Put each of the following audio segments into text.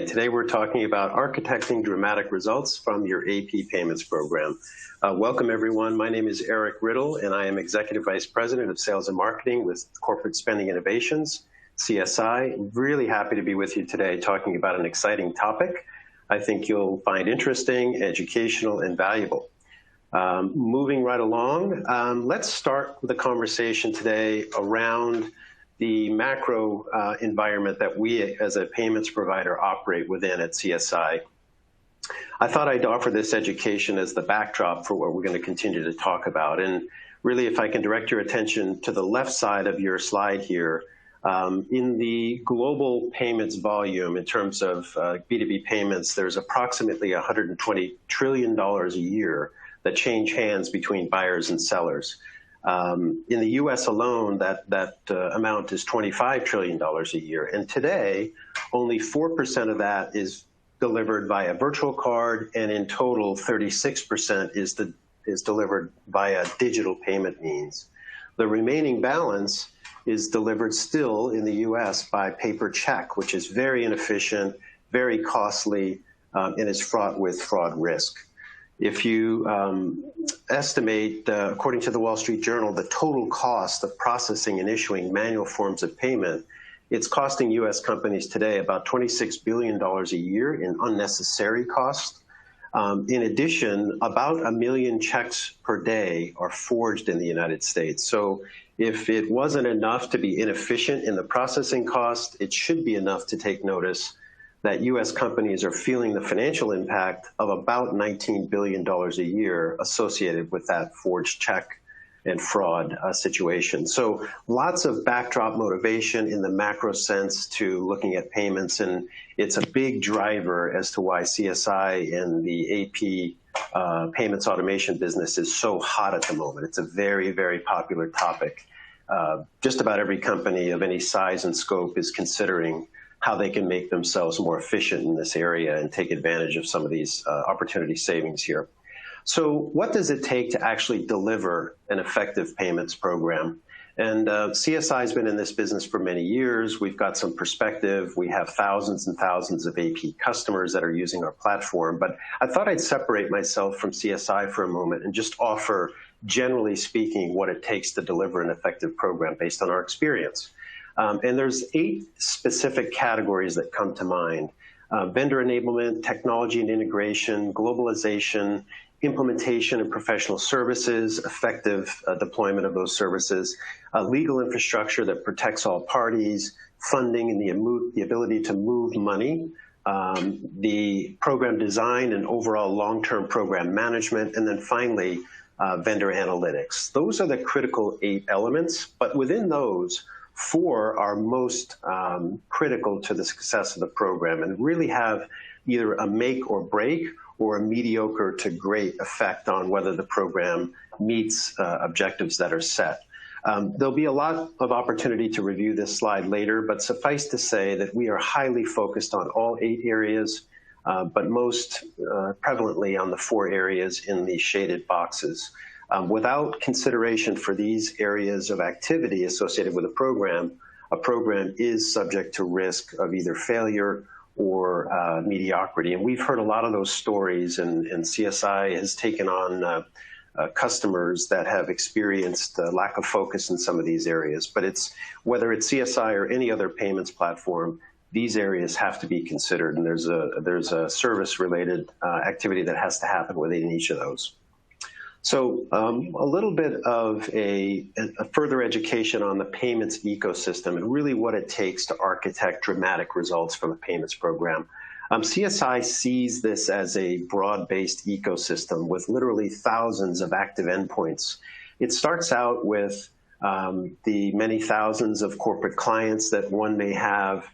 Today we're talking about architecting dramatic results from your AP payments program. Welcome everyone. My name is Eric Riddle and I am Executive Vice President of Sales and Marketing with Corporate Spending Innovations, CSI. Really happy to be with you today talking about an exciting topic I think you'll find interesting, educational, and valuable. Moving right along, let's start the conversation today around the macro environment that we as a payments provider operate within at CSI. I thought I'd offer this education as the backdrop for what we're going to continue to talk about. And really, if I can direct your attention to the left side of your slide here, in the global payments volume in terms of B2B payments, there's approximately $120 trillion a year that change hands between buyers and sellers. In the U.S. alone, that amount is $25 trillion a year. And today, only 4% of that is delivered via virtual card, and in total, 36% is delivered via digital payment means. The remaining balance is delivered still in the U.S. by paper check, which is very inefficient, very costly, and is fraught with fraud risk. If you estimate, according to the Wall Street Journal, the total cost of processing and issuing manual forms of payment, it's costing U.S. companies today about $26 billion a year in unnecessary costs. In addition, about 1 million checks per day are forged in the United States. So if it wasn't enough to be inefficient in the processing cost, it should be enough to take notice that U.S. companies are feeling the financial impact of about $19 billion a year associated with that forged check and fraud situation. So lots of backdrop motivation in the macro sense to looking at payments, and it's a big driver as to why CSI and the AP payments automation business is so hot at the moment. It's a very, very popular topic. Just about every company of any size and scope is considering how they can make themselves more efficient in this area and take advantage of some of these opportunity savings here. So what does it take to actually deliver an effective payments program? And CSI has been in this business for many years. We've got some perspective. We have thousands and thousands of AP customers that are using our platform. But I thought I'd separate myself from CSI for a moment and just offer, generally speaking, what it takes to deliver an effective program based on our experience. And there's 8 specific categories that come to mind: vendor enablement, technology and integration, globalization, implementation and professional services, effective deployment of those services, legal infrastructure that protects all parties, funding and the ability to move money, the program design and overall long-term program management, and then finally, vendor analytics. Those are the critical 8 elements, but within those, 4 are most critical to the success of the program and really have either a make or break or a mediocre to great effect on whether the program meets objectives that are set. There'll be a lot of opportunity to review this slide later, but suffice to say that we are highly focused on all 8 areas, but most prevalently on the 4 areas in the shaded boxes. Without consideration for these areas of activity associated with a program is subject to risk of either failure or mediocrity. And we've heard a lot of those stories, and CSI has taken on customers that have experienced lack of focus in some of these areas. But whether it's CSI or any other payments platform, these areas have to be considered, and there's a service-related activity that has to happen within each of those. So a little bit of a further education on the payments ecosystem and really what it takes to architect dramatic results from a payments program. CSI sees this as a broad-based ecosystem with literally thousands of active endpoints. It starts out with the many thousands of corporate clients that one may have.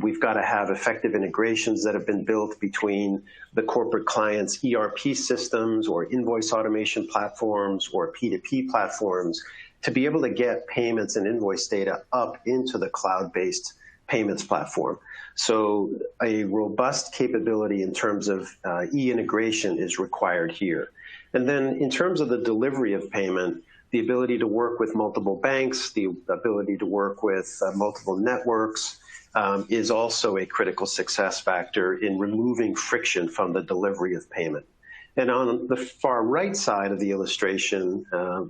We've got to have effective integrations that have been built between the corporate clients' ERP systems or invoice automation platforms or P2P platforms to be able to get payments and invoice data up into the cloud-based payments platform. So a robust capability in terms of e-integration is required here. And then in terms of the delivery of payment, the ability to work with multiple banks, the ability to work with multiple networks, is also a critical success factor in removing friction from the delivery of payment. And on the far right side of the illustration,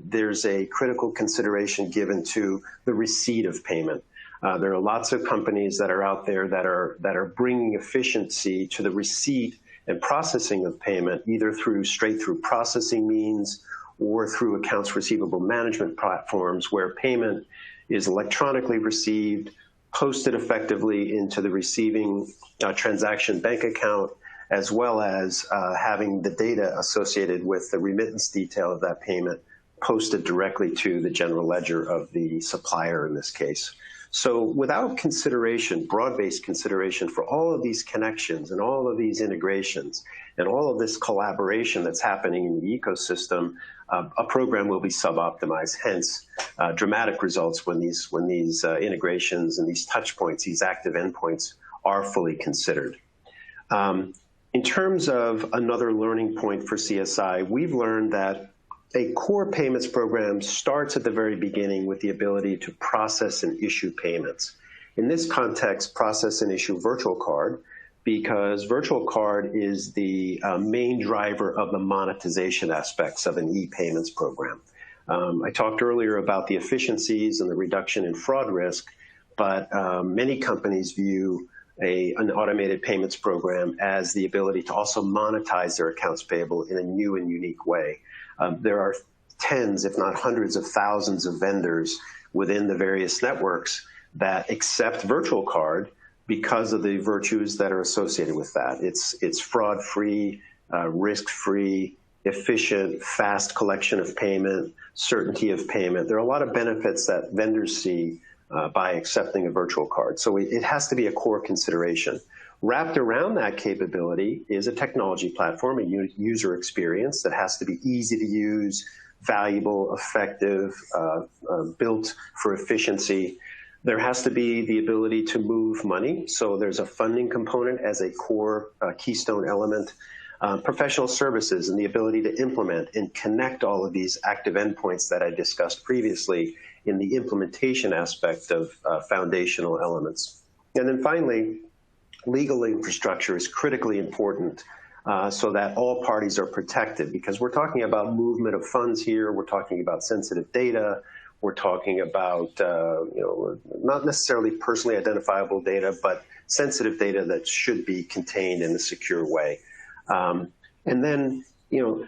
there's a critical consideration given to the receipt of payment. There are lots of companies that are out there that are bringing efficiency to the receipt and processing of payment, either through straight-through processing means or through accounts receivable management platforms where payment is electronically received, posted effectively into the receiving transaction bank account, as well as having the data associated with the remittance detail of that payment posted directly to the general ledger of the supplier in this case. So without consideration, broad-based consideration for all of these connections and all of these integrations and all of this collaboration that's happening in the ecosystem, a program will be sub-optimized. Hence, dramatic results when these integrations and these touch points, these active endpoints, are fully considered. In terms of another learning point for CSI, we've learned that a core payments program starts at the very beginning with the ability to process and issue payments. In this context, process and issue virtual card, because virtual card is the main driver of the monetization aspects of an e-payments program. I talked earlier about the efficiencies and the reduction in fraud risk, but many companies view an automated payments program as the ability to also monetize their accounts payable in a new and unique way. There are tens, if not hundreds of thousands of vendors within the various networks that accept virtual card because of the virtues that are associated with that. It's fraud-free, risk-free, efficient, fast collection of payment, certainty of payment. There are a lot of benefits that vendors see by accepting a virtual card. So it has to be a core consideration. Wrapped around that capability is a technology platform, a user experience that has to be easy to use, valuable, effective, built for efficiency. There has to be the ability to move money. So there's a funding component as a core keystone element. Professional services and the ability to implement and connect all of these active endpoints that I discussed previously in the implementation aspect of foundational elements. And then finally, legal infrastructure is critically important so that all parties are protected, because we're talking about movement of funds here, we're talking about sensitive data, we're talking about not necessarily personally identifiable data, but sensitive data that should be contained in a secure way. And then,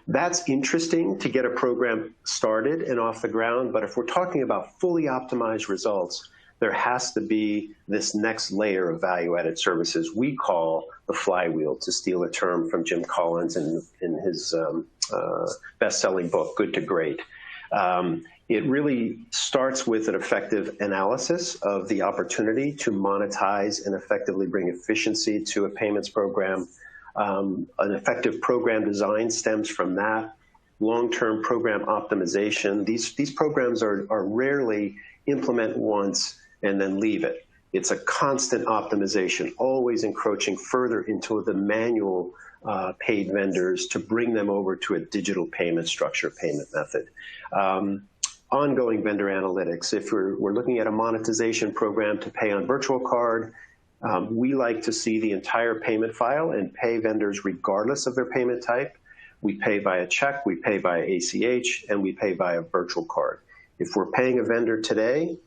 that's interesting to get a program started and off the ground, but if we're talking about fully optimized results, there has to be this next layer of value-added services we call the flywheel, to steal a term from Jim Collins in his best-selling book, Good to Great. It really starts with an effective analysis of the opportunity to monetize and effectively bring efficiency to a payments program. An effective program design stems from that. Long-term program optimization. These programs are rarely implement once and then leave it. It's a constant optimization, always encroaching further into the manual paid vendors to bring them over to a digital payment structure, payment method. Ongoing vendor analytics. If we're looking at a monetization program to pay on virtual card, we like to see the entire payment file and pay vendors regardless of their payment type. We pay via check, we pay via ACH, and we pay via virtual card. If we're paying a vendor today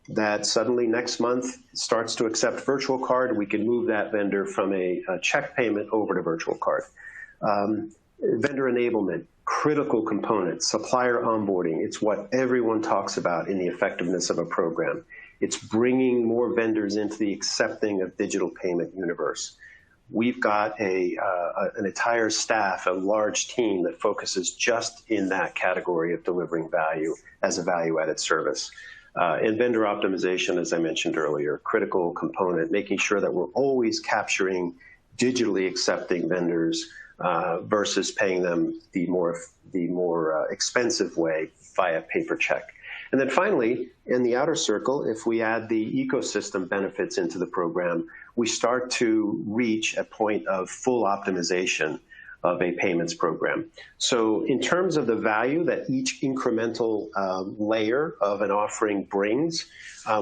that suddenly next month starts to accept virtual card, we can move that vendor from a check payment over to virtual card. Vendor enablement, critical component, supplier onboarding. It's what everyone talks about in the effectiveness of a program. It's bringing more vendors into the accepting of digital payment universe. We've got an entire staff, a large team that focuses just in that category of delivering value as a value-added service. And vendor optimization, as I mentioned earlier, critical component, making sure that we're always capturing digitally accepting vendors versus paying them the more expensive way via paper check. And then finally, in the outer circle, if we add the ecosystem benefits into the program, we start to reach a point of full optimization of a payments program. So in terms of the value that each incremental layer of an offering brings,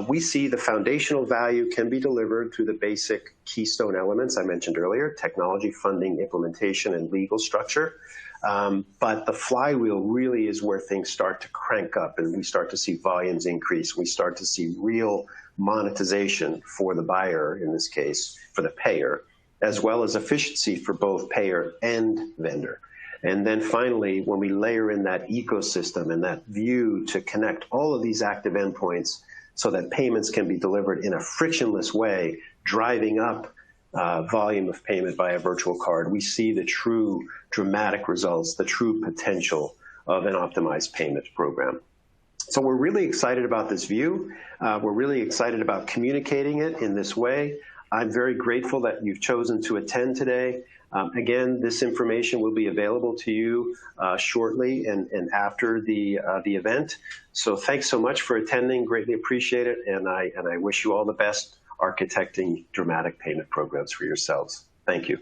we see the foundational value can be delivered through the basic keystone elements I mentioned earlier: technology, funding, implementation, and legal structure. But the flywheel really is where things start to crank up and we start to see volumes increase. We start to see real monetization for the buyer, in this case, for the payer, as well as efficiency for both payer and vendor. And then finally, when we layer in that ecosystem and that view to connect all of these active endpoints so that payments can be delivered in a frictionless way, driving up volume of payment by a virtual card, we see the true dramatic results, the true potential of an optimized payments program. So we're really excited about this view. We're really excited about communicating it in this way. I'm very grateful that you've chosen to attend today. Again, this information will be available to you shortly and after the event. So thanks so much for attending. Greatly appreciate it. And I wish you all the best architecting dramatic payment programs for yourselves. Thank you.